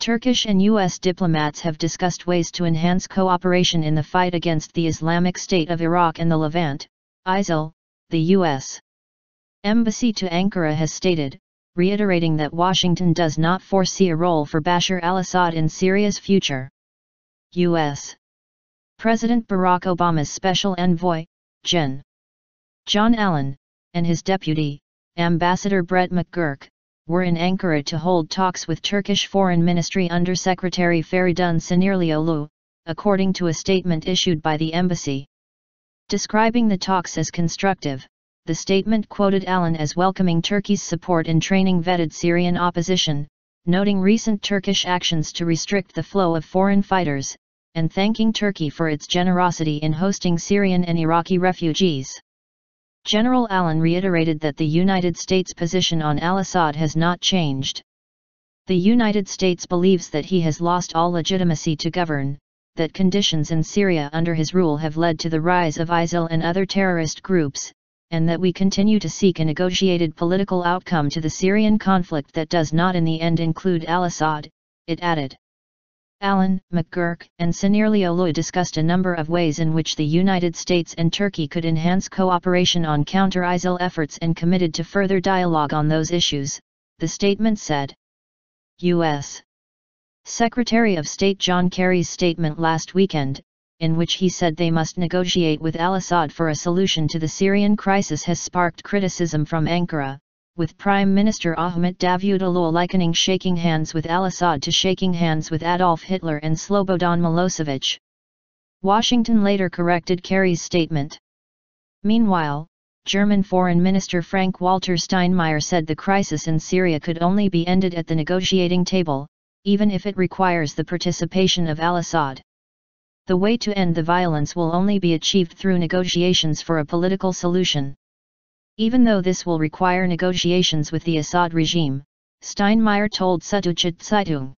Turkish and U.S. diplomats have discussed ways to enhance cooperation in the fight against the Islamic State of Iraq and the Levant, ISIL, the U.S. Embassy to Ankara has stated, reiterating that Washington does not foresee a role for Bashar al-Assad in Syria's future. U.S. President Barack Obama's special envoy, Gen. John Allen, and his deputy, Ambassador Brett McGurk, were in Ankara to hold talks with Turkish Foreign Ministry Undersecretary Feridun Sinirlioğlu, according to a statement issued by the embassy. Describing the talks as constructive, the statement quoted Allen as welcoming Turkey's support in training vetted Syrian opposition, noting recent Turkish actions to restrict the flow of foreign fighters, and thanking Turkey for its generosity in hosting Syrian and Iraqi refugees. General Allen reiterated that the United States' position on al-Assad has not changed. The United States believes that he has lost all legitimacy to govern, that conditions in Syria under his rule have led to the rise of ISIL and other terrorist groups, and that we continue to seek a negotiated political outcome to the Syrian conflict that does not in the end include al-Assad, it added. Allen, McGurk, and Sinirlioğlu discussed a number of ways in which the United States and Turkey could enhance cooperation on counter-ISIL efforts and committed to further dialogue on those issues, the statement said. U.S. Secretary of State John Kerry's statement last weekend, in which he said they must negotiate with al-Assad for a solution to the Syrian crisis, has sparked criticism from Ankara, with Prime Minister Ahmet Davutoglu likening shaking hands with al-Assad to shaking hands with Adolf Hitler and Slobodan Milosevic. Washington later corrected Kerry's statement. Meanwhile, German Foreign Minister Frank-Walter Steinmeier said the crisis in Syria could only be ended at the negotiating table, even if it requires the participation of al-Assad. The way to end the violence will only be achieved through negotiations for a political solution. Even though this will require negotiations with the Assad regime, Steinmeier told Süddeutsche Zeitung.